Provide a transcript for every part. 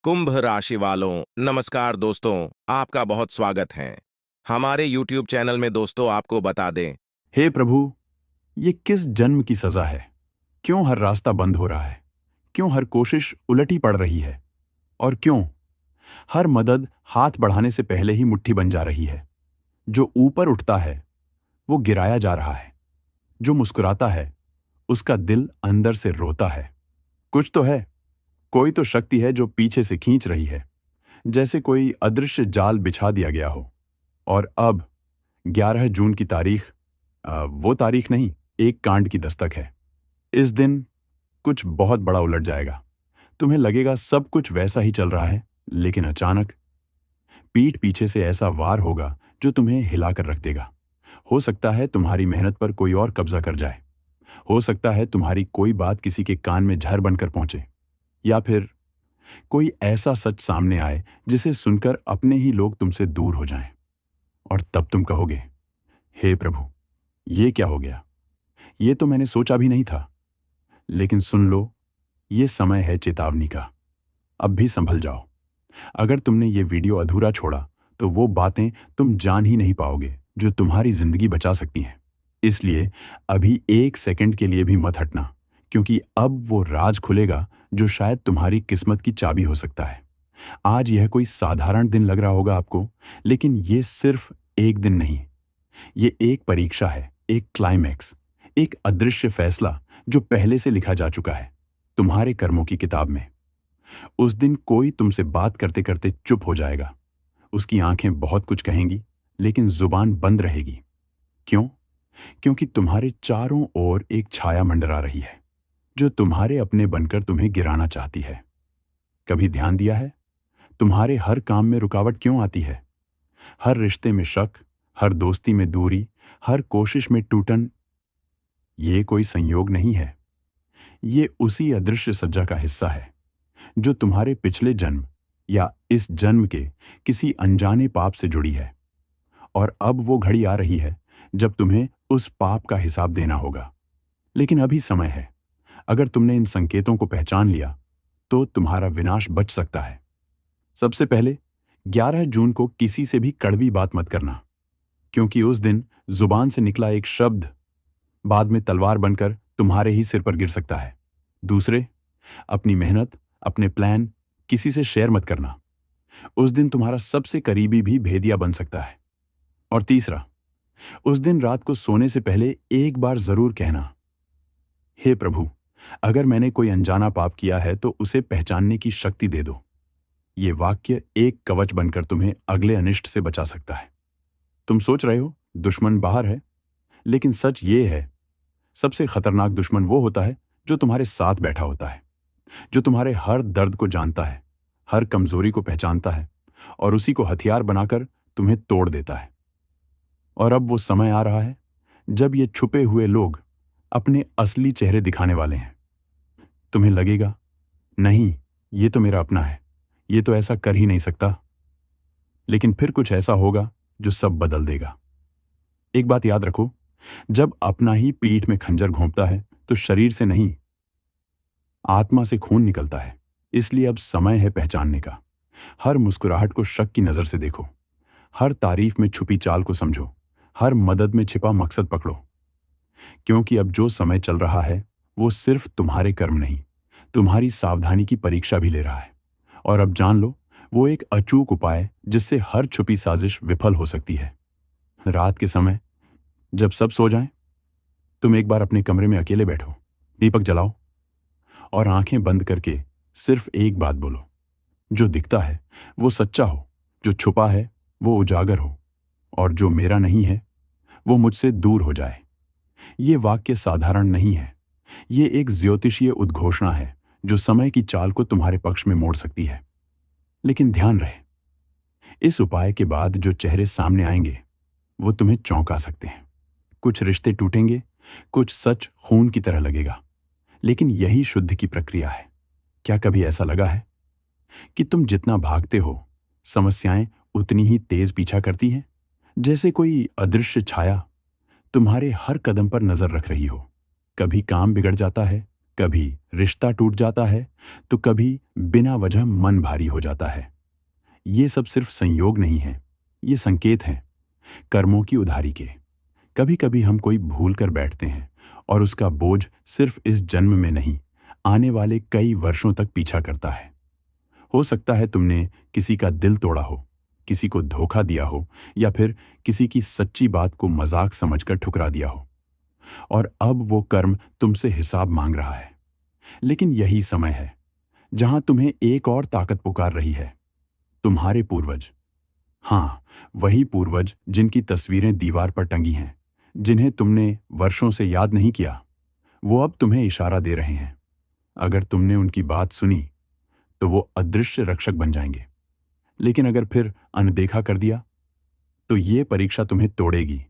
कुंभ राशि वालों, नमस्कार दोस्तों। आपका बहुत स्वागत है हमारे YouTube चैनल में। दोस्तों, आपको बता दें। हे प्रभु, ये किस जन्म की सजा है? क्यों हर रास्ता बंद हो रहा है? क्यों हर कोशिश उलटी पड़ रही है? और क्यों हर मदद हाथ बढ़ाने से पहले ही मुट्ठी बन जा रही है? जो ऊपर उठता है वो गिराया जा रहा है। जो मुस्कुराता है उसका दिल अंदर से रोता है। कुछ तो है, कोई तो शक्ति है जो पीछे से खींच रही है, जैसे कोई अदृश्य जाल बिछा दिया गया हो। और अब 11 जून की तारीख, वो तारीख नहीं, एक कांड की दस्तक है। इस दिन कुछ बहुत बड़ा उलट जाएगा। तुम्हें लगेगा सब कुछ वैसा ही चल रहा है, लेकिन अचानक पीठ पीछे से ऐसा वार होगा जो तुम्हें हिलाकर रख देगा। हो सकता है तुम्हारी मेहनत पर कोई और कब्जा कर जाए। हो सकता है तुम्हारी कोई बात किसी के कान में झर बनकर पहुंचे, या फिर कोई ऐसा सच सामने आए जिसे सुनकर अपने ही लोग तुमसे दूर हो जाएं। और तब तुम कहोगे, हे प्रभु, ये क्या हो गया? ये तो मैंने सोचा भी नहीं था। लेकिन सुन लो, ये समय है चेतावनी का। अब भी संभल जाओ। अगर तुमने ये वीडियो अधूरा छोड़ा तो वो बातें तुम जान ही नहीं पाओगे जो तुम्हारी जिंदगी बचा सकती हैं। इसलिए अभी एक सेकंड के लिए भी मत हटना, क्योंकि अब वो राज खुलेगा जो शायद तुम्हारी किस्मत की चाबी हो सकता है। आज यह कोई साधारण दिन लग रहा होगा आपको, लेकिन ये सिर्फ एक दिन नहीं, ये एक परीक्षा है, एक क्लाइमैक्स, एक अदृश्य फैसला जो पहले से लिखा जा चुका है तुम्हारे कर्मों की किताब में। उस दिन कोई तुमसे बात करते करते चुप हो जाएगा। उसकी आंखें बहुत कुछ कहेंगी, लेकिन जुबान बंद रहेगी। क्यों? क्योंकि तुम्हारे चारों ओर एक छाया मंडरा रही है जो तुम्हारे अपने बनकर तुम्हें गिराना चाहती है। कभी ध्यान दिया है तुम्हारे हर काम में रुकावट क्यों आती है? हर रिश्ते में शक, हर दोस्ती में दूरी, हर कोशिश में टूटन। ये कोई संयोग नहीं है, ये उसी अदृश्य सज्जा का हिस्सा है जो तुम्हारे पिछले जन्म या इस जन्म के किसी अनजाने पाप से जुड़ी है। और अब वो घड़ी आ रही है जब तुम्हें उस पाप का हिसाब देना होगा। लेकिन अभी समय है। अगर तुमने इन संकेतों को पहचान लिया तो तुम्हारा विनाश बच सकता है। सबसे पहले, 11 जून को किसी से भी कड़वी बात मत करना, क्योंकि उस दिन जुबान से निकला एक शब्द बाद में तलवार बनकर तुम्हारे ही सिर पर गिर सकता है। दूसरे, अपनी मेहनत, अपने प्लान किसी से शेयर मत करना। उस दिन तुम्हारा सबसे करीबी भी भेदिया बन सकता है। और तीसरा, उस दिन रात को सोने से पहले एक बार जरूर कहना, हे प्रभु, अगर मैंने कोई अनजाना पाप किया है तो उसे पहचानने की शक्ति दे दो। ये वाक्य एक कवच बनकर तुम्हें अगले अनिष्ट से बचा सकता है। तुम सोच रहे हो दुश्मन बाहर है, लेकिन सच ये है, सबसे खतरनाक दुश्मन वो होता है जो तुम्हारे साथ बैठा होता है, जो तुम्हारे हर दर्द को जानता है, हर कमजोरी को पहचानता है और उसी को हथियार बनाकर तुम्हें तोड़ देता है। और अब वो समय आ रहा है जब ये छुपे हुए लोग अपने असली चेहरे दिखाने वाले हैं। तुम्हें लगेगा, नहीं, ये तो मेरा अपना है, ये तो ऐसा कर ही नहीं सकता। लेकिन फिर कुछ ऐसा होगा जो सब बदल देगा। एक बात याद रखो, जब अपना ही पीठ में खंजर घोंपता है तो शरीर से नहीं, आत्मा से खून निकलता है। इसलिए अब समय है पहचानने का। हर मुस्कुराहट को शक की नजर से देखो, हर तारीफ में छुपी चाल को समझो, हर मदद में छिपा मकसद पकड़ो। क्योंकि अब जो समय चल रहा है वो सिर्फ तुम्हारे कर्म नहीं, तुम्हारी सावधानी की परीक्षा भी ले रहा है। और अब जान लो, वो एक अचूक उपाय जिससे हर छुपी साजिश विफल हो सकती है। रात के समय जब सब सो जाएं, तुम एक बार अपने कमरे में अकेले बैठो, दीपक जलाओ और आंखें बंद करके सिर्फ एक बात बोलो, जो दिखता है वो सच्चा हो, जो छुपा है वो उजागर हो, और जो मेरा नहीं है वो मुझसे दूर हो जाए। ये वाक्य साधारण नहीं है, ये एक ज्योतिषीय उद्घोषणा है जो समय की चाल को तुम्हारे पक्ष में मोड़ सकती है। लेकिन ध्यान रहे, इस उपाय के बाद जो चेहरे सामने आएंगे वो तुम्हें चौंका सकते हैं। कुछ रिश्ते टूटेंगे, कुछ सच खून की तरह लगेगा, लेकिन यही शुद्ध की प्रक्रिया है। क्या कभी ऐसा लगा है कि तुम जितना भागते हो, समस्याएं उतनी ही तेज पीछा करती हैं? जैसे कोई अदृश्य छाया तुम्हारे हर कदम पर नजर रख रही हो। कभी काम बिगड़ जाता है, कभी रिश्ता टूट जाता है तो कभी बिना वजह मन भारी हो जाता है। ये सब सिर्फ संयोग नहीं है, ये संकेत हैं कर्मों की उधारी के। कभी कभी हम कोई भूल कर बैठते हैं और उसका बोझ सिर्फ इस जन्म में नहीं, आने वाले कई वर्षों तक पीछा करता है। हो सकता है तुमने किसी का दिल तोड़ा हो, किसी को धोखा दिया हो, या फिर किसी की सच्ची बात को मजाक समझकर ठुकरा दिया हो, और अब वो कर्म तुमसे हिसाब मांग रहा है। लेकिन यही समय है जहां तुम्हें एक और ताकत पुकार रही है, तुम्हारे पूर्वज। हाँ, वही पूर्वज जिनकी तस्वीरें दीवार पर टंगी हैं, जिन्हें तुमने वर्षों से याद नहीं किया, वो अब तुम्हें इशारा दे रहे हैं। अगर तुमने उनकी बात सुनी तो वो अदृश्य रक्षक बन जाएंगे, लेकिन अगर फिर अनदेखा कर दिया तो ये परीक्षा तुम्हें तोड़ेगी,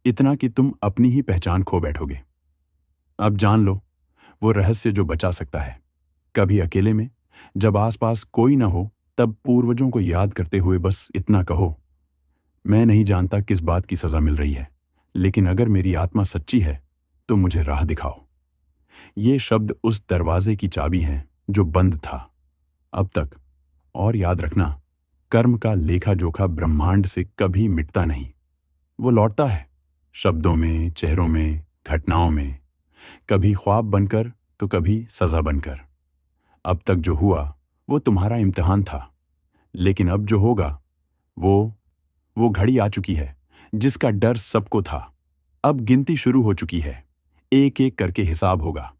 इतना कि तुम अपनी ही पहचान खो बैठोगे। अब जान लो वो रहस्य जो बचा सकता है। कभी अकेले में, जब आसपास कोई ना हो, तब पूर्वजों को याद करते हुए बस इतना कहो, मैं नहीं जानता किस बात की सजा मिल रही है, लेकिन अगर मेरी आत्मा सच्ची है तो मुझे राह दिखाओ। ये शब्द उस दरवाजे की चाबी हैं जो बंद था अब तक। और याद रखना, कर्म का लेखा जोखा ब्रह्मांड से कभी मिटता नहीं। वो लौटता है शब्दों में, चेहरों में, घटनाओं में, कभी ख्वाब बनकर तो कभी सजा बनकर। अब तक जो हुआ वो तुम्हारा इम्तिहान था, लेकिन अब जो होगा वो घड़ी आ चुकी है जिसका डर सबको था। अब गिनती शुरू हो चुकी है, एक एक करके हिसाब होगा।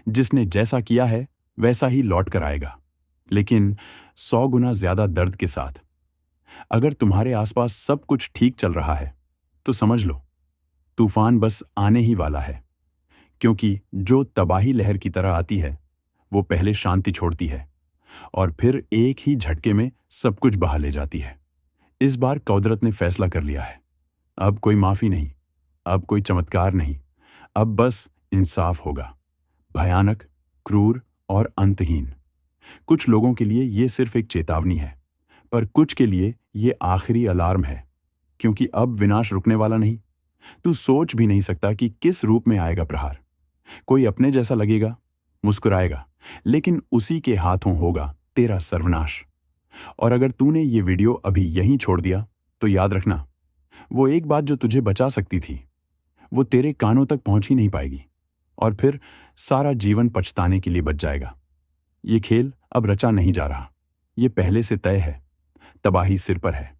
जिसने जैसा किया है वैसा ही लौट कर आएगा, लेकिन 100 गुना ज्यादा दर्द के साथ। अगर तुम्हारे आसपास सब कुछ ठीक चल रहा है तो समझ लो तूफान बस आने ही वाला है, क्योंकि जो तबाही लहर की तरह आती है वो पहले शांति छोड़ती है और फिर एक ही झटके में सब कुछ बहा ले जाती है। इस बार कुदरत ने फैसला कर लिया है। अब कोई माफी नहीं, अब कोई चमत्कार नहीं, अब बस इंसाफ होगा, भयानक, क्रूर और अंतहीन। कुछ लोगों के लिए ये सिर्फ एक चेतावनी है, पर कुछ के लिए ये आखिरी अलार्म है, क्योंकि अब विनाश रुकने वाला नहीं। तू सोच भी नहीं सकता कि किस रूप में आएगा प्रहार। कोई अपने जैसा लगेगा, मुस्कुराएगा, लेकिन उसी के हाथों होगा तेरा सर्वनाश। और अगर तूने ये वीडियो अभी यहीं छोड़ दिया तो याद रखना, वो एक बात जो तुझे बचा सकती थी वो तेरे कानों तक पहुंच ही नहीं पाएगी, और फिर सारा जीवन पछताने के लिए बच जाएगा। ये खेल अब रचा नहीं जा रहा, ये पहले से तय है। तबाही सिर पर है।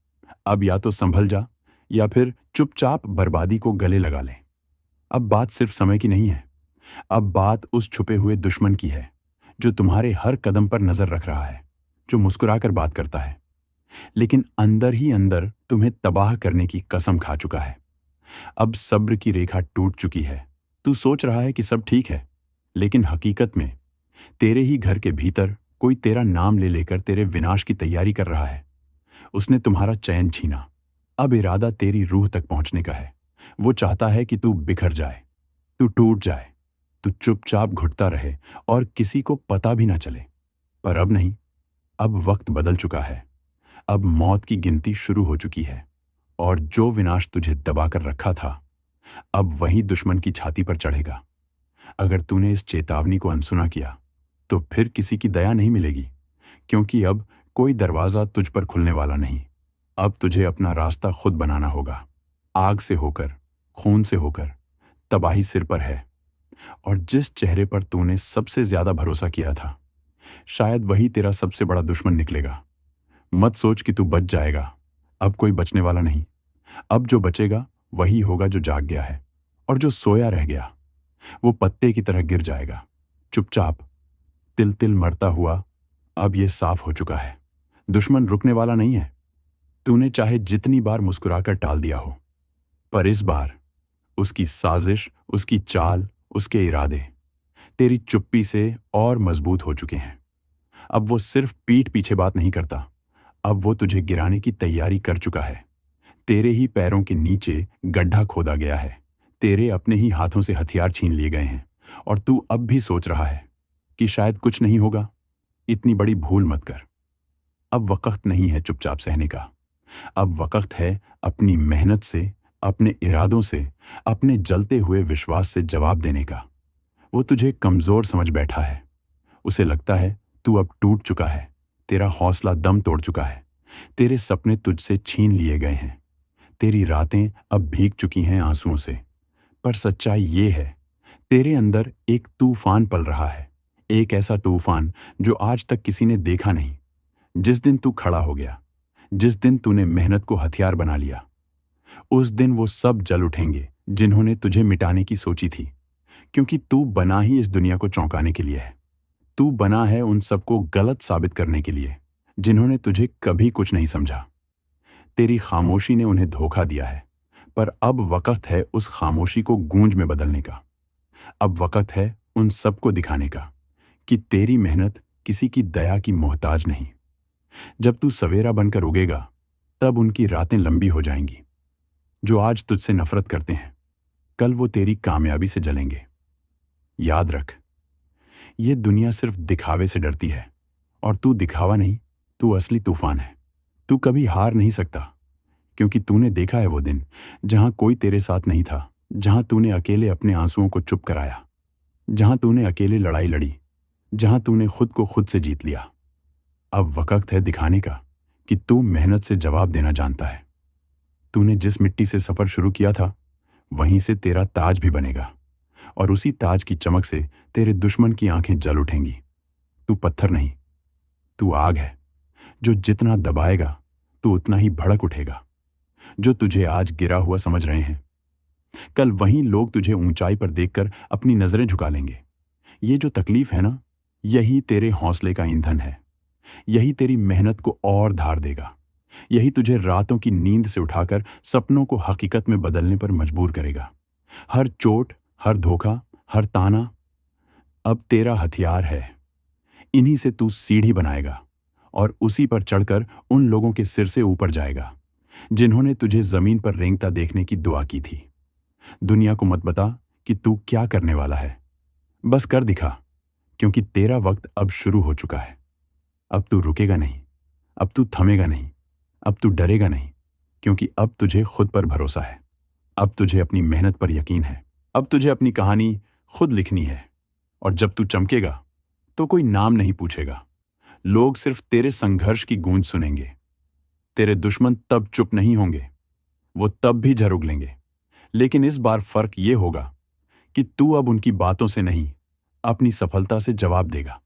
अब या तो संभल जा या फिर चुपचाप बर्बादी को गले लगा ले। अब बात सिर्फ समय की नहीं है, अब बात उस छुपे हुए दुश्मन की है जो तुम्हारे हर कदम पर नजर रख रहा है, जो मुस्कुराकर बात करता है, लेकिन अंदर ही अंदर तुम्हें तबाह करने की कसम खा चुका है। अब सब्र की रेखा टूट चुकी है। तू सोच रहा है कि सब ठीक है, लेकिन हकीकत में तेरे ही घर के भीतर कोई तेरा नाम ले लेकर तेरे विनाश की तैयारी कर रहा है। उसने तुम्हारा चैन छीना। अब इरादा तेरी रूह तक पहुंचने का है। वो चाहता है कि तू बिखर जाए, तू टूट जाए, तू चुपचाप घुटता रहे और किसी को पता भी ना चले। पर अब नहीं, अब वक्त बदल चुका है। अब मौत की गिनती शुरू हो चुकी है, और जो विनाश तुझे दबाकर रखा था अब वही दुश्मन की छाती पर चढ़ेगा। अगर तूने इस चेतावनी को अनसुना किया तो फिर किसी की दया नहीं मिलेगी, क्योंकि अब कोई दरवाजा तुझ पर खुलने वाला नहीं। अब तुझे अपना रास्ता खुद बनाना होगा, आग से होकर, खून से होकर। तबाही सिर पर है, और जिस चेहरे पर तूने सबसे ज्यादा भरोसा किया था शायद वही तेरा सबसे बड़ा दुश्मन निकलेगा। मत सोच कि तू बच जाएगा, अब कोई बचने वाला नहीं। अब जो बचेगा वही होगा जो जाग गया है, और जो सोया रह गया वो पत्ते की तरह गिर जाएगा, चुपचाप, तिल तिल मरता हुआ। अब ये साफ हो चुका है, दुश्मन रुकने वाला नहीं है। तूने चाहे जितनी बार मुस्कुराकर टाल दिया हो, पर इस बार उसकी साजिश, उसकी चाल, उसके इरादे तेरी चुप्पी से और मजबूत हो चुके हैं। अब वो सिर्फ पीठ पीछे बात नहीं करता, अब वो तुझे गिराने की तैयारी कर चुका है। तेरे ही पैरों के नीचे गड्ढा खोदा गया है, तेरे अपने ही हाथों से हथियार छीन लिए गए हैं, और तू अब भी सोच रहा है कि शायद कुछ नहीं होगा। इतनी बड़ी भूल मत कर। अब वक्त नहीं है चुपचाप सहने का। अब वक्त है अपनी मेहनत से, अपने इरादों से, अपने जलते हुए विश्वास से जवाब देने का। वो तुझे कमजोर समझ बैठा है। उसे लगता है तू अब टूट चुका है, तेरा हौसला दम तोड़ चुका है, तेरे सपने तुझसे छीन लिए गए हैं, तेरी रातें अब भीग चुकी हैं आंसुओं से। पर सच्चाई ये है, तेरे अंदर एक तूफान पल रहा है, एक ऐसा तूफान जो आज तक किसी ने देखा नहीं। जिस दिन तू खड़ा हो गया, जिस दिन तूने मेहनत को हथियार बना लिया, उस दिन वो सब जल उठेंगे जिन्होंने तुझे मिटाने की सोची थी। क्योंकि तू बना ही इस दुनिया को चौंकाने के लिए है। तू बना है उन सबको गलत साबित करने के लिए जिन्होंने तुझे कभी कुछ नहीं समझा। तेरी खामोशी ने उन्हें धोखा दिया है, पर अब वक्त है उस खामोशी को गूंज में बदलने का। अब वक्त है उन सबको दिखाने का कि तेरी मेहनत किसी की दया की मोहताज नहीं। जब तू सवेरा बनकर उगेगा, तब उनकी रातें लंबी हो जाएंगी। जो आज तुझसे नफरत करते हैं, कल वो तेरी कामयाबी से जलेंगे। याद रख, ये दुनिया सिर्फ दिखावे से डरती है, और तू दिखावा नहीं, तू असली तूफान है। तू कभी हार नहीं सकता, क्योंकि तूने देखा है वो दिन जहां कोई तेरे साथ नहीं था, जहां तूने अकेले अपने आंसुओं को चुप कराया, जहां तूने अकेले लड़ाई लड़ी, जहां तूने खुद को खुद से जीत लिया। अब वक्त है दिखाने का कि तू मेहनत से जवाब देना जानता है। तूने जिस मिट्टी से सफर शुरू किया था, वहीं से तेरा ताज भी बनेगा, और उसी ताज की चमक से तेरे दुश्मन की आंखें जल उठेंगी। तू पत्थर नहीं, तू आग है, जो जितना दबाएगा तू उतना ही भड़क उठेगा। जो तुझे आज गिरा हुआ समझ रहे हैं, कल वहीं लोग तुझे ऊंचाई पर देखकर अपनी नजरें झुका लेंगे। ये जो तकलीफ है ना, यही तेरे हौसले का ईंधन है। यही तेरी मेहनत को और धार देगा। यही तुझे रातों की नींद से उठाकर सपनों को हकीकत में बदलने पर मजबूर करेगा। हर चोट, हर धोखा, हर ताना अब तेरा हथियार है। इन्हीं से तू सीढ़ी बनाएगा, और उसी पर चढ़कर उन लोगों के सिर से ऊपर जाएगा जिन्होंने तुझे जमीन पर रेंगता देखने की दुआ की थी। दुनिया को मत बता कि तू क्या करने वाला है, बस कर दिखा, क्योंकि तेरा वक्त अब शुरू हो चुका है। अब तू रुकेगा नहीं, अब तू थमेगा नहीं, अब तू डरेगा नहीं, क्योंकि अब तुझे खुद पर भरोसा है। अब तुझे अपनी मेहनत पर यकीन है। अब तुझे अपनी कहानी खुद लिखनी है, और जब तू चमकेगा तो कोई नाम नहीं पूछेगा। लोग सिर्फ तेरे संघर्ष की गूंज सुनेंगे। तेरे दुश्मन तब चुप नहीं होंगे, वो तब भी झर उगलेंगे। लेकिन इस बार फर्क ये होगा कि तू अब उनकी बातों से नहीं, अपनी सफलता से जवाब देगा।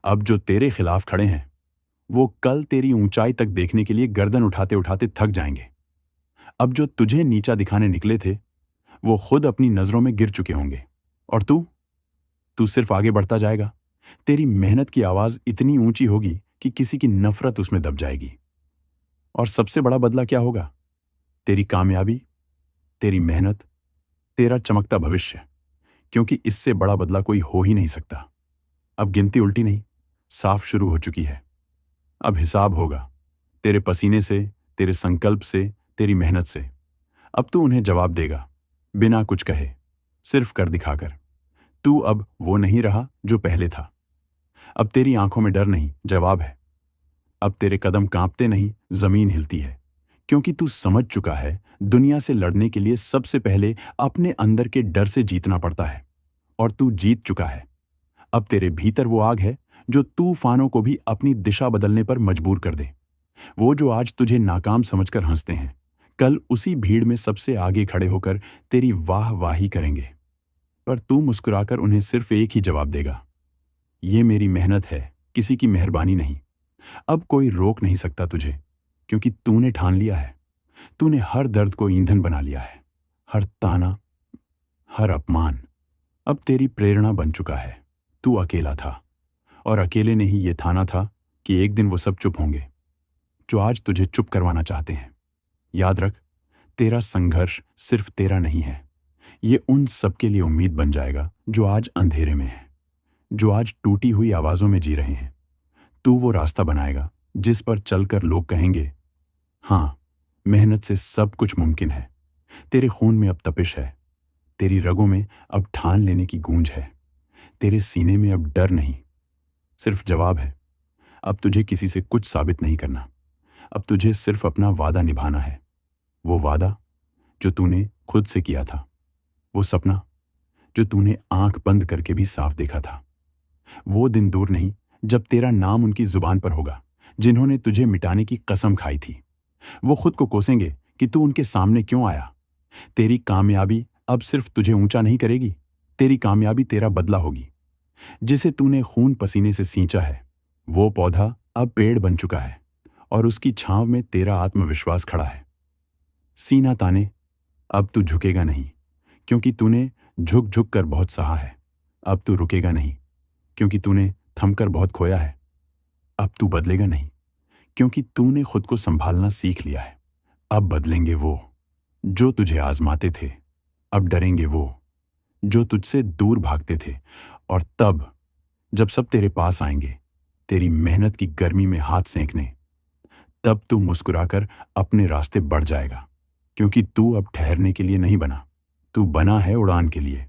अब जो तेरे खिलाफ खड़े हैं, वो कल तेरी ऊंचाई तक देखने के लिए गर्दन उठाते उठाते थक जाएंगे। अब जो तुझे नीचा दिखाने निकले थे, वो खुद अपनी नजरों में गिर चुके होंगे, और तू सिर्फ आगे बढ़ता जाएगा। तेरी मेहनत की आवाज इतनी ऊंची होगी कि किसी की नफरत उसमें दब जाएगी। और सबसे बड़ा बदला क्या होगा? तेरी कामयाबी, तेरी मेहनत, तेरा चमकता भविष्य। क्योंकि इससे बड़ा बदला कोई हो ही नहीं सकता। अब गिनती उल्टी नहीं, साफ शुरू हो चुकी है। अब हिसाब होगा तेरे पसीने से, तेरे संकल्प से, तेरी मेहनत से। अब तू उन्हें जवाब देगा, बिना कुछ कहे, सिर्फ कर दिखाकर। तू अब वो नहीं रहा जो पहले था। अब तेरी आंखों में डर नहीं, जवाब है। अब तेरे कदम कांपते नहीं, जमीन हिलती है। क्योंकि तू समझ चुका है, दुनिया से लड़ने के लिए सबसे पहले अपने अंदर के डर से जीतना पड़ता है, और तू जीत चुका है। अब तेरे भीतर वो आग है जो तूफानों को भी अपनी दिशा बदलने पर मजबूर कर दे। वो जो आज तुझे नाकाम समझकर हंसते हैं, कल उसी भीड़ में सबसे आगे खड़े होकर तेरी वाह वाही करेंगे। पर तू मुस्कुराकर उन्हें सिर्फ एक ही जवाब देगा, ये मेरी मेहनत है, किसी की मेहरबानी नहीं। अब कोई रोक नहीं सकता तुझे, क्योंकि तूने ठान लिया है। तूने हर दर्द को ईंधन बना लिया है। हर ताना, हर अपमान अब तेरी प्रेरणा बन चुका है। तू अकेला था, और अकेले ने ही ये ठाना था कि एक दिन वो सब चुप होंगे जो आज तुझे चुप करवाना चाहते हैं। याद रख, तेरा संघर्ष सिर्फ तेरा नहीं है, ये उन सबके लिए उम्मीद बन जाएगा जो आज अंधेरे में है, जो आज टूटी हुई आवाजों में जी रहे हैं। तू वो रास्ता बनाएगा जिस पर चलकर लोग कहेंगे, हाँ, मेहनत से सब कुछ मुमकिन है। तेरे खून में अब तपिश है, तेरी रगों में अब ठान लेने की गूंज है, तेरे सीने में अब डर नहीं, सिर्फ जवाब है। अब तुझे किसी से कुछ साबित नहीं करना। अब तुझे सिर्फ अपना वादा निभाना है। वो वादा जो तूने खुद से किया था, वो सपना जो तूने आंख बंद करके भी साफ देखा था। वो दिन दूर नहीं जब तेरा नाम उनकी जुबान पर होगा जिन्होंने तुझे मिटाने की कसम खाई थी। वो खुद को कोसेंगे कि तू उनके सामने क्यों आया। तेरी कामयाबी अब सिर्फ तुझे ऊंचा नहीं करेगी, तेरी कामयाबी तेरा बदला होगी। जिसे तूने खून पसीने से सींचा है, वो पौधा अब पेड़ बन चुका है और उसकी छांव में तेरा आत्मविश्वास खड़ा है। सीना ताने, अब तू झुकेगा नहीं, क्योंकि तूने झुक झुक कर बहुत सहा है। अब तू रुकेगा नहीं, क्योंकि तूने थमकर बहुत खोया है। अब तू बदलेगा नहीं, क्योंकि तूने खुद को संभालना सीख लिया है। अब बदलेंगे वो जो तुझे आजमाते थे, अब डरेंगे वो जो तुझसे दूर भागते थे। और तब जब सब तेरे पास आएंगे, तेरी मेहनत की गर्मी में हाथ सेंकने, तब तू मुस्कुराकर अपने रास्ते बढ़ जाएगा, क्योंकि तू अब ठहरने के लिए नहीं बना, तू बना है उड़ान के लिए।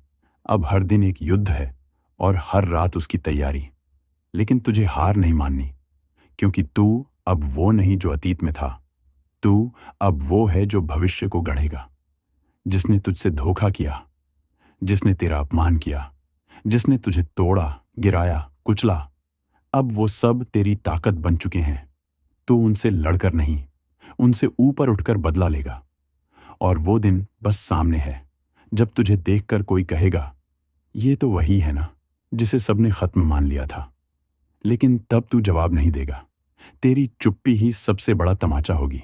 अब हर दिन एक युद्ध है और हर रात उसकी तैयारी। लेकिन तुझे हार नहीं माननी, क्योंकि तू अब वो नहीं जो अतीत में था। तू अब वो है जो भविष्य को गढ़ेगा। जिसने तुझसे धोखा किया, जिसने तेरा अपमान किया, जिसने तुझे तोड़ा, गिराया, कुचला, अब वो सब तेरी ताकत बन चुके हैं। तू उनसे लड़कर नहीं, उनसे ऊपर उठकर बदला लेगा। और वो दिन बस सामने है जब तुझे देखकर कोई कहेगा, ये तो वही है ना जिसे सबने खत्म मान लिया था। लेकिन तब तू जवाब नहीं देगा। तेरी चुप्पी ही सबसे बड़ा तमाचा होगी।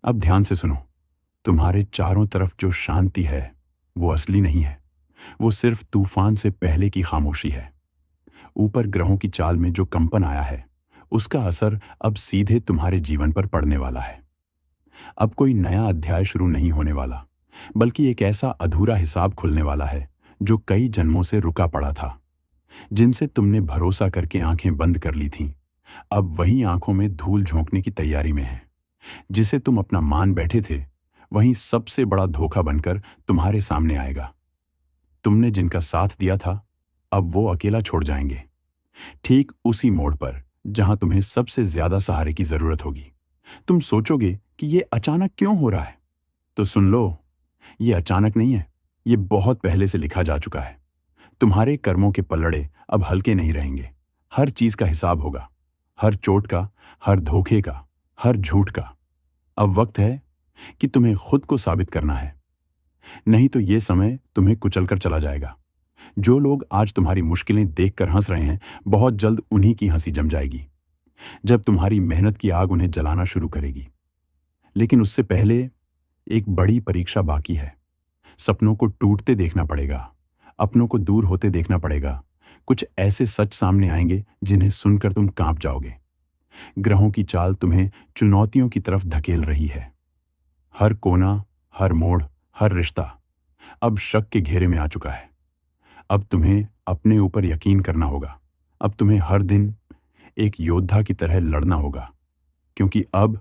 अब ध्यान से सुनो, तुम्हारे चारों तरफ जो शांति है वो असली नहीं है, वो सिर्फ तूफान से पहले की खामोशी है। ऊपर ग्रहों की चाल में जो कंपन आया है, उसका असर अब सीधे तुम्हारे जीवन पर पड़ने वाला है। अब कोई नया अध्याय शुरू नहीं होने वाला, बल्कि एक ऐसा अधूरा हिसाब खुलने वाला है जो कई जन्मों से रुका पड़ा था। जिनसे तुमने भरोसा करके आंखें बंद कर ली थीं, अब वही आंखों में धूल झोंकने की तैयारी में है। जिसे तुम अपना मान बैठे थे, वहीं सबसे बड़ा धोखा बनकर तुम्हारे सामने आएगा। तुमने जिनका साथ दिया था, अब वो अकेला छोड़ जाएंगे, ठीक उसी मोड़ पर जहां तुम्हें सबसे ज्यादा सहारे की जरूरत होगी। तुम सोचोगे कि ये अचानक क्यों हो रहा है, तो सुन लो, ये अचानक नहीं है, ये बहुत पहले से लिखा जा चुका है। तुम्हारे कर्मों के पलड़े अब हल्के नहीं रहेंगे। हर चीज का हिसाब होगा, हर चोट का, हर धोखे का, हर झूठ का। अब वक्त है कि तुम्हें खुद को साबित करना है, नहीं तो ये समय तुम्हें कुचलकर चला जाएगा। जो लोग आज तुम्हारी मुश्किलें देखकर हंस रहे हैं, बहुत जल्द उन्हीं की हंसी जम जाएगी, जब तुम्हारी मेहनत की आग उन्हें जलाना शुरू करेगी। लेकिन उससे पहले एक बड़ी परीक्षा बाकी है। सपनों को टूटते देखना पड़ेगा, अपनों को दूर होते देखना पड़ेगा। कुछ ऐसे सच सामने आएंगे जिन्हें सुनकर तुम कांप जाओगे। ग्रहों की चाल तुम्हें चुनौतियों की तरफ धकेल रही है। हर कोना, हर मोड़, हर रिश्ता अब शक के घेरे में आ चुका है। अब तुम्हें अपने ऊपर यकीन करना होगा। अब तुम्हें हर दिन एक योद्धा की तरह लड़ना होगा, क्योंकि अब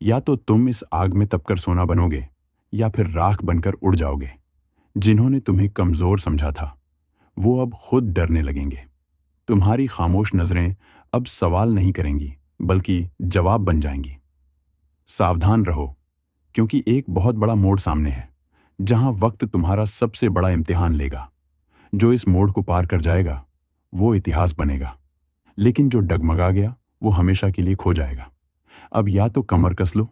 या तो तुम इस आग में तपकर सोना बनोगे, या फिर राख बनकर उड़ जाओगे। जिन्होंने तुम्हें कमजोर समझा था, वो अब खुद डरने लगेंगे। तुम्हारी खामोश नजरें अब सवाल नहीं करेंगी, बल्कि जवाब बन जाएंगी। सावधान रहो, क्योंकि एक बहुत बड़ा मोड़ सामने है, जहां वक्त तुम्हारा सबसे बड़ा इम्तिहान लेगा। जो इस मोड़ को पार कर जाएगा, वो इतिहास बनेगा। लेकिन जो डगमगा गया, वो हमेशा के लिए खो जाएगा। अब या तो कमर कस लो,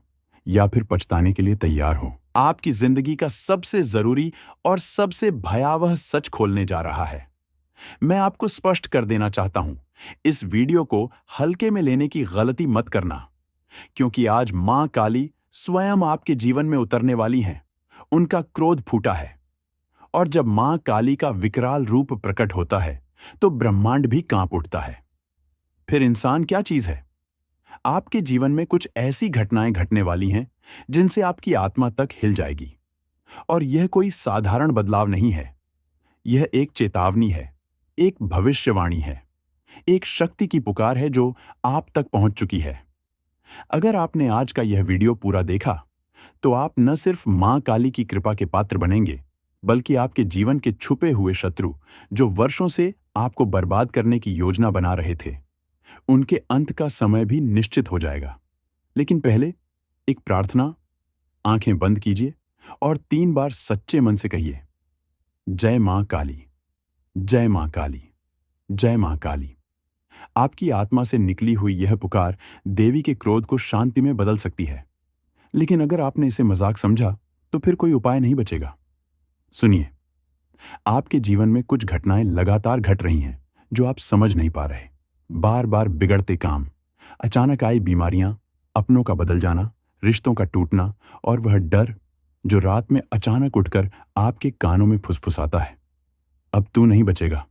या फिर पछताने के लिए तैयार हो। आपकी जिंदगी का सबसे जरूरी और सबसे भयावह सच खोलने जा रहा है। मैं आपको स्पष्ट कर देना चाहता हूं, इस वीडियो को हल्के में लेने की गलती मत करना, क्योंकि आज मां काली स्वयं आपके जीवन में उतरने वाली हैं। उनका क्रोध फूटा है, और जब मां काली का विकराल रूप प्रकट होता है, तो ब्रह्मांड भी कांप उठता है। फिर इंसान क्या चीज है? आपके जीवन में कुछ ऐसी घटनाएं घटने वाली हैं जिनसे आपकी आत्मा तक हिल जाएगी। और यह कोई साधारण बदलाव नहीं है, यह एक चेतावनी है, एक भविष्यवाणी है, एक शक्ति की पुकार है जो आप तक पहुंच चुकी है। अगर आपने आज का यह वीडियो पूरा देखा, तो आप न सिर्फ मां काली की कृपा के पात्र बनेंगे, बल्कि आपके जीवन के छुपे हुए शत्रु, जो वर्षों से आपको बर्बाद करने की योजना बना रहे थे, उनके अंत का समय भी निश्चित हो जाएगा। लेकिन पहले एक प्रार्थना। आंखें बंद कीजिए और 3 बार सच्चे मन से कहिए, जय मां काली। जय मां काली, जय मां काली। आपकी आत्मा से निकली हुई यह पुकार देवी के क्रोध को शांति में बदल सकती है। लेकिन अगर आपने इसे मजाक समझा तो फिर कोई उपाय नहीं बचेगा। सुनिए, आपके जीवन में कुछ घटनाएं लगातार घट रही हैं जो आप समझ नहीं पा रहे। बार बार बिगड़ते काम, अचानक आई बीमारियां, अपनों का बदल जाना, रिश्तों का टूटना और वह डर जो रात में अचानक उठकर आपके कानों में फुसफुसाता है, अब तू नहीं बचेगा।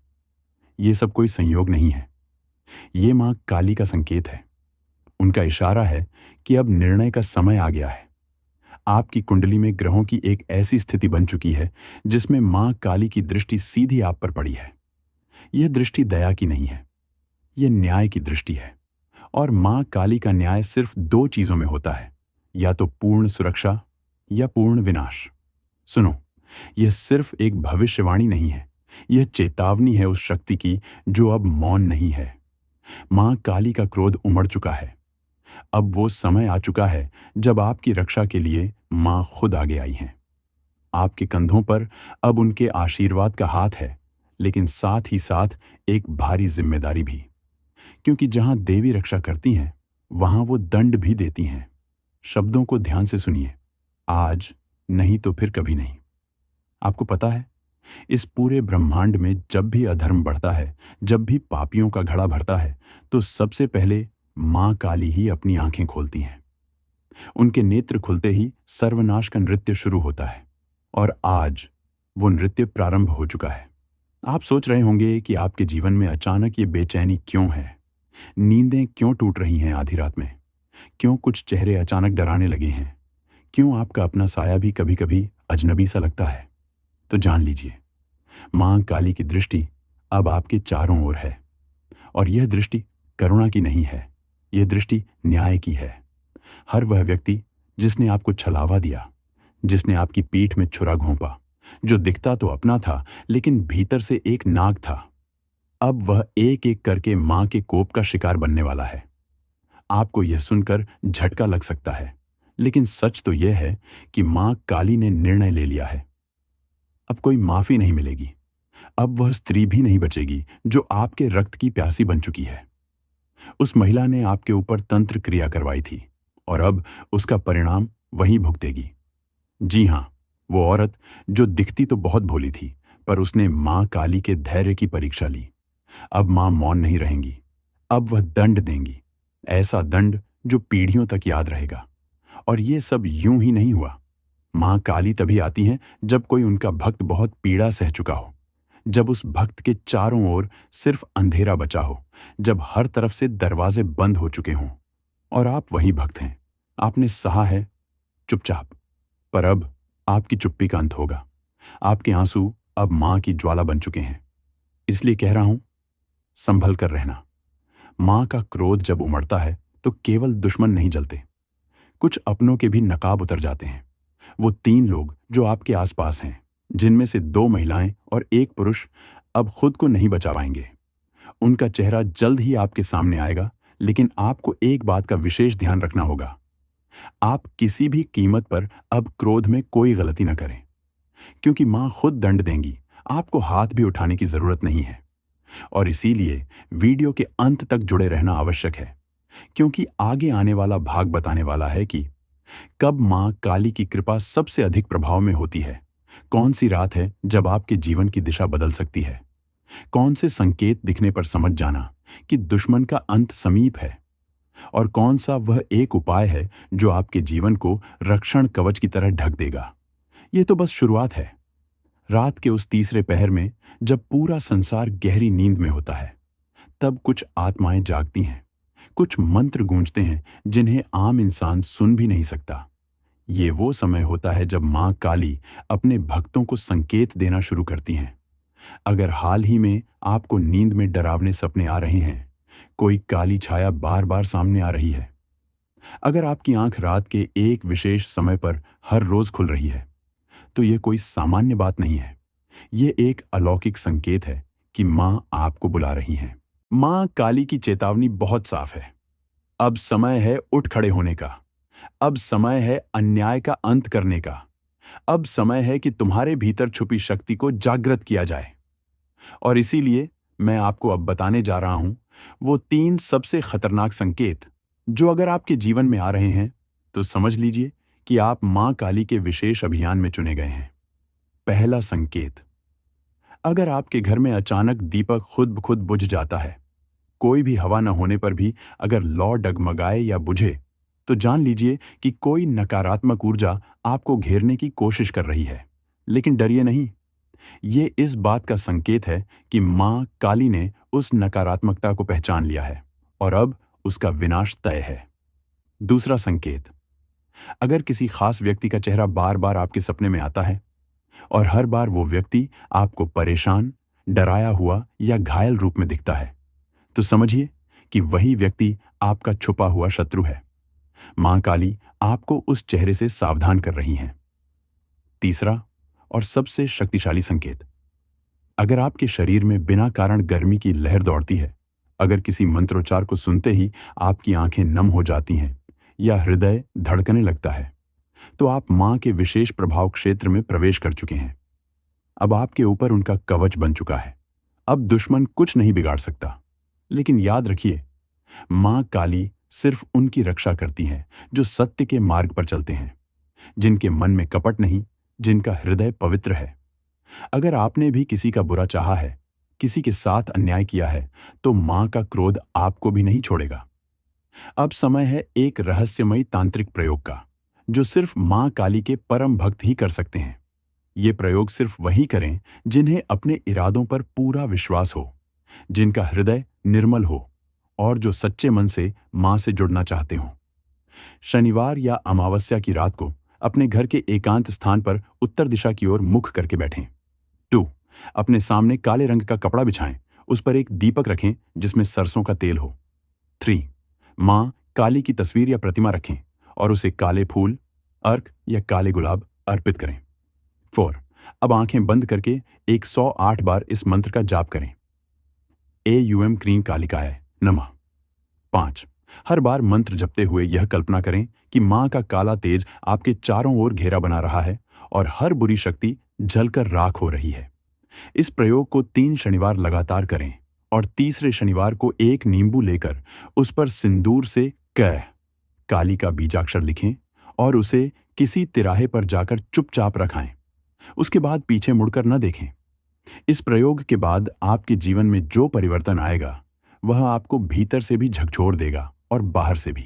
ये सब कोई संयोग नहीं है। ये मां काली का संकेत है। उनका इशारा है कि अब निर्णय का समय आ गया है। आपकी कुंडली में ग्रहों की एक ऐसी स्थिति बन चुकी है जिसमें मां काली की दृष्टि सीधी आप पर पड़ी है। यह दृष्टि दया की नहीं है, यह न्याय की दृष्टि है। और मां काली का न्याय सिर्फ दो चीजों में होता है, या तो पूर्ण सुरक्षा या पूर्ण विनाश। सुनो, यह सिर्फ एक भविष्यवाणी नहीं है, यह चेतावनी है उस शक्ति की जो अब मौन नहीं है। मां काली का क्रोध उमड़ चुका है। अब वो समय आ चुका है जब आपकी रक्षा के लिए मां खुद आगे आई हैं। आपके कंधों पर अब उनके आशीर्वाद का हाथ है, लेकिन साथ ही साथ एक भारी जिम्मेदारी भी। क्योंकि जहां देवी रक्षा करती हैं, वहां वो दंड भी देती हैं। शब्दों को ध्यान से सुनिए, आज नहीं तो फिर कभी नहीं। आपको पता है, इस पूरे ब्रह्मांड में जब भी अधर्म बढ़ता है, जब भी पापियों का घड़ा भरता है, तो सबसे पहले मां काली ही अपनी आंखें खोलती हैं। उनके नेत्र खुलते ही सर्वनाश का नृत्य शुरू होता है। और आज वो नृत्य प्रारंभ हो चुका है। आप सोच रहे होंगे कि आपके जीवन में अचानक ये बेचैनी क्यों है, नींदें क्यों टूट रही हैं आधी रात में, क्यों कुछ चेहरे अचानक डराने लगे हैं, क्यों आपका अपना साया भी कभी कभी अजनबी सा लगता है। तो जान लीजिए, मां काली की दृष्टि अब आपके चारों ओर है। और यह दृष्टि करुणा की नहीं है, यह दृष्टि न्याय की है। हर वह व्यक्ति जिसने आपको छलावा दिया, जिसने आपकी पीठ में छुरा घोंपा, जो दिखता तो अपना था लेकिन भीतर से एक नाग था, अब वह एक एक करके मां के कोप का शिकार बनने वाला है। आपको यह सुनकर झटका लग सकता है, लेकिन सच तो यह है कि मां काली ने निर्णय ले लिया है। अब कोई माफी नहीं मिलेगी। अब वह स्त्री भी नहीं बचेगी जो आपके रक्त की प्यासी बन चुकी है। उस महिला ने आपके ऊपर तंत्र क्रिया करवाई थी और अब उसका परिणाम वही भुगतेगी। जी हां, वो औरत जो दिखती तो बहुत भोली थी, पर उसने मां काली के धैर्य की परीक्षा ली। अब मां मौन नहीं रहेंगी। अब वह दंड देंगी, ऐसा दंड जो पीढ़ियों तक याद रहेगा। और ये सब यूं ही नहीं हुआ। मां काली तभी आती हैं जब कोई उनका भक्त बहुत पीड़ा सह चुका हो, जब उस भक्त के चारों ओर सिर्फ अंधेरा बचा हो, जब हर तरफ से दरवाजे बंद हो चुके हों। और आप वही भक्त हैं। आपने सहा है चुपचाप, पर अब आपकी चुप्पी का अंत होगा। आपके आंसू अब मां की ज्वाला बन चुके हैं। इसलिए कह रहा हूं, संभल कर रहना। मां का क्रोध जब उमड़ता है तो केवल दुश्मन नहीं जलते, कुछ अपनों के भी नकाब उतर जाते हैं। वो 3 लोग जो आपके आसपास हैं, जिनमें से 2 महिलाएं और 1 पुरुष, अब खुद को नहीं बचा पाएंगे। उनका चेहरा जल्द ही आपके सामने आएगा, लेकिन आपको एक बात का विशेष ध्यान रखना होगा। आप किसी भी कीमत पर अब क्रोध में कोई गलती न करें, क्योंकि मां खुद दंड देंगी। आपको हाथ भी उठाने की जरूरत नहीं है। और इसीलिए वीडियो के अंत तक जुड़े रहना आवश्यक है, क्योंकि आगे आने वाला भाग बताने वाला है कि कब मां काली की कृपा सबसे अधिक प्रभाव में होती है, कौन सी रात है जब आपके जीवन की दिशा बदल सकती है, कौन से संकेत दिखने पर समझ जाना कि दुश्मन का अंत समीप है, और कौन सा वह एक उपाय है जो आपके जीवन को रक्षण कवच की तरह ढक देगा। यह तो बस शुरुआत है। रात के उस तीसरे पहर में, जब पूरा संसार गहरी नींद में होता है, तब कुछ आत्माएं जागती हैं, कुछ मंत्र गूंजते हैं जिन्हें आम इंसान सुन भी नहीं सकता। ये वो समय होता है जब मां काली अपने भक्तों को संकेत देना शुरू करती हैं। अगर हाल ही में आपको नींद में डरावने सपने आ रहे हैं, कोई काली छाया बार बार सामने आ रही है, अगर आपकी आंख रात के एक विशेष समय पर हर रोज खुल रही है, तो यह कोई सामान्य बात नहीं है। यह एक अलौकिक संकेत है कि मां आपको बुला रही हैं। मां काली की चेतावनी बहुत साफ है। अब समय है उठ खड़े होने का। अब समय है अन्याय का अंत करने का। अब समय है कि तुम्हारे भीतर छुपी शक्ति को जागृत किया जाए। और इसीलिए मैं आपको अब बताने जा रहा हूं वो 3 सबसे खतरनाक संकेत जो अगर आपके जीवन में आ रहे हैं तो समझ लीजिए कि आप मां काली के विशेष अभियान में चुने गए हैं। पहला संकेत, अगर आपके घर में अचानक दीपक खुद ब खुद बुझ जाता है, कोई भी हवा न होने पर भी अगर लौ डगमगाए या बुझे, तो जान लीजिए कि कोई नकारात्मक ऊर्जा आपको घेरने की कोशिश कर रही है। लेकिन डरिए नहीं, ये इस बात का संकेत है कि मां काली ने उस नकारात्मकता को पहचान लिया है और अब उसका विनाश तय है। दूसरा संकेत, अगर किसी खास व्यक्ति का चेहरा बार बार आपके सपने में आता है और हर बार वो व्यक्ति आपको परेशान, डराया हुआ या घायल रूप में दिखता है, तो समझिए कि वही व्यक्ति आपका छुपा हुआ शत्रु है। मां काली आपको उस चेहरे से सावधान कर रही हैं। तीसरा और सबसे शक्तिशाली संकेत, अगर आपके शरीर में बिना कारण गर्मी की लहर दौड़ती है, अगर किसी मंत्रोच्चार को सुनते ही आपकी आंखें नम हो जाती हैं या हृदय धड़कने लगता है, तो आप मां के विशेष प्रभाव क्षेत्र में प्रवेश कर चुके हैं। अब आपके ऊपर उनका कवच बन चुका है। अब दुश्मन कुछ नहीं बिगाड़ सकता। लेकिन याद रखिए, मां काली सिर्फ उनकी रक्षा करती हैं जो सत्य के मार्ग पर चलते हैं, जिनके मन में कपट नहीं, जिनका हृदय पवित्र है। अगर आपने भी किसी का बुरा चाहा है, किसी के साथ अन्याय किया है, तो मां का क्रोध आपको भी नहीं छोड़ेगा। अब समय है एक रहस्यमयी तांत्रिक प्रयोग का, जो सिर्फ मां काली के परम भक्त ही कर सकते हैं। ये प्रयोग सिर्फ वही करें जिन्हें अपने इरादों पर पूरा विश्वास हो, जिनका हृदय निर्मल हो और जो सच्चे मन से मां से जुड़ना चाहते हों। शनिवार या अमावस्या की रात को अपने घर के एकांत स्थान पर उत्तर दिशा की ओर मुख करके बैठें। 2. अपने सामने काले रंग का कपड़ा बिछाएं, उस पर एक दीपक रखें जिसमें सरसों का तेल हो। 3. मां काली की तस्वीर या प्रतिमा रखें और उसे काले फूल, अर्क या काले गुलाब अर्पित करें। 4. अब आंखें बंद करके 108 बार इस मंत्र का जाप करें। एयूएम क्रीं कालिकाय नमः। 5. हर बार मंत्र जपते हुए यह कल्पना करें कि मां का काला तेज आपके चारों ओर घेरा बना रहा है और हर बुरी शक्ति जलकर राख हो रही है। इस प्रयोग को 3 शनिवार लगातार करें और तीसरे शनिवार को एक नींबू लेकर उस पर सिंदूर से क काली का बीजाक्षर लिखें और उसे किसी तिराहे पर जाकर चुपचाप रखाएं। उसके बाद पीछे मुड़कर न देखें। इस प्रयोग के बाद आपके जीवन में जो परिवर्तन आएगा, वह आपको भीतर से भी झकझोर देगा और बाहर से भी।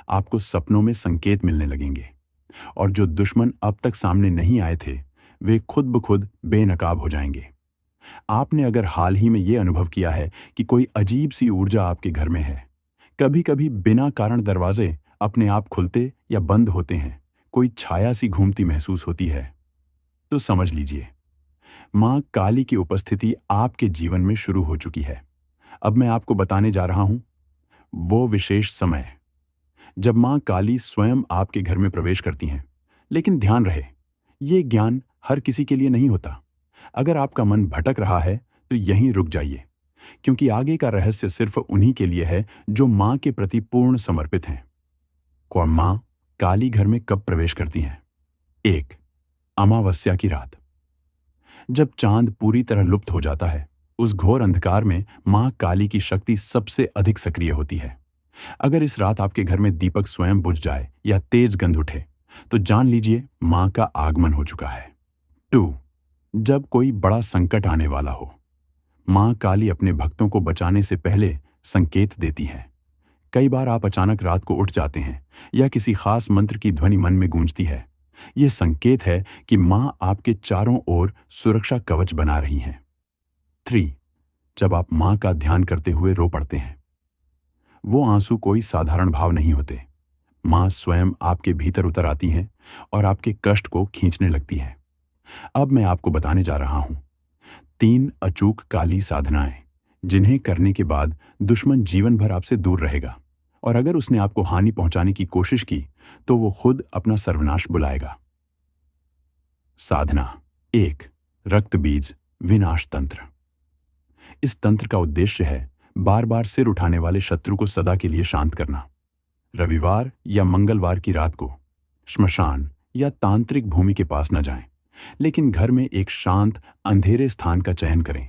आपको सपनों में संकेत मिलने लगेंगे और जो दुश्मन अब तक सामने नहीं आए थे, वे खुद ब खुद बेनकाब हो जाएंगे। आपने अगर हाल ही में यह अनुभव किया है कि कोई अजीब सी ऊर्जा आपके घर में है, कभी कभी बिना कारण दरवाजे अपने आप खुलते या बंद होते हैं, कोई छाया सी घूमती महसूस होती है, तो समझ लीजिए मां काली की उपस्थिति आपके जीवन में शुरू हो चुकी है। अब मैं आपको बताने जा रहा हूं वो विशेष समय जब मां काली स्वयं आपके घर में प्रवेश करती हैं। लेकिन ध्यान रहे, ये ज्ञान हर किसी के लिए नहीं होता। अगर आपका मन भटक रहा है तो यहीं रुक जाइए, क्योंकि आगे का रहस्य सिर्फ उन्हीं के लिए है जो मां के प्रति पूर्ण समर्पित हैं। कौन मां काली घर में कब प्रवेश करती हैं? 1. अमावस्या की रात। जब चांद पूरी तरह लुप्त हो जाता है, उस घोर अंधकार में मां काली की शक्ति सबसे अधिक सक्रिय होती है। अगर इस रात आपके घर में दीपक स्वयं बुझ जाए या तेज गंध उठे, तो जान लीजिए मां का आगमन हो चुका है। 2. जब कोई बड़ा संकट आने वाला हो, मां काली अपने भक्तों को बचाने से पहले संकेत देती है। कई बार आप अचानक रात को उठ जाते हैं या किसी खास मंत्र की ध्वनि मन में गूंजती है। यह संकेत है कि मां आपके चारों ओर सुरक्षा कवच बना रही हैं। 3. जब आप मां का ध्यान करते हुए रो पड़ते हैं, वो आंसू कोई साधारण भाव नहीं होते। मां स्वयं आपके भीतर उतर आती हैं और आपके कष्ट को खींचने लगती है। अब मैं आपको बताने जा रहा हूं 3 अचूक काली साधनाएं, जिन्हें करने के बाद दुश्मन जीवन भर आपसे दूर रहेगा और अगर उसने आपको हानि पहुंचाने की कोशिश की तो वो खुद अपना सर्वनाश बुलाएगा। साधना 1. रक्त बीज विनाश तंत्र। इस तंत्र का उद्देश्य है बार बार सिर उठाने वाले शत्रु को सदा के लिए शांत करना। रविवार या मंगलवार की रात को श्मशान या तांत्रिक भूमि के पास न जाएं, लेकिन घर में एक शांत अंधेरे स्थान का चयन करें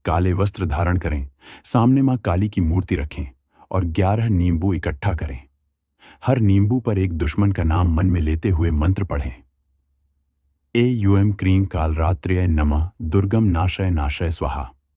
काले वस्त्र धारण करें, सामने मां काली की मूर्ति रखें और 11 नींबू इकट्ठा करें। हर नींबू पर एक दुश्मन का नाम मन में लेते हुए मंत्र पढ़ें। ऐं क्रीं कालरात्र्यै नमः, दुर्गम नाशय नाशय स्वाहा।